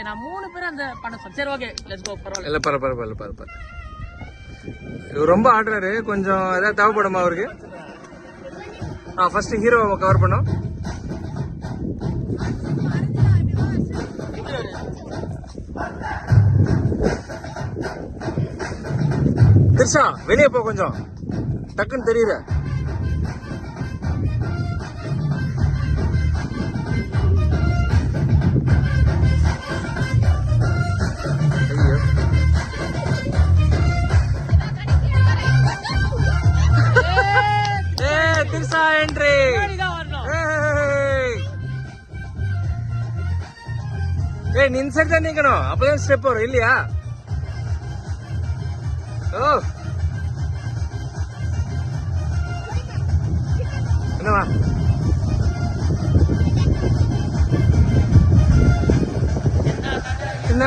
நான் 3 பேரும் அந்த பண்ண சரி ஓகே லெட்ஸ் கோ பரவாயில்லை இல்ல பரவாயில்ல இவர் ரொம்ப ஆடுறாரு கொஞ்சம் ஏதாவது தேவைப்படுமா அவருக்கு ஃபர்ஸ்ட் ஹீரோவை கவர் பண்ணோம் திரிஷா வெளியே போ கொஞ்சம் டக்குன்னு தெரியுற திரிஷா என்ட்ரி நீ இன்சைட் தான் நிக்கணும் அப்பதான் ஸ்டெப் வரும் இல்லையா ஓ என்னவா என்ன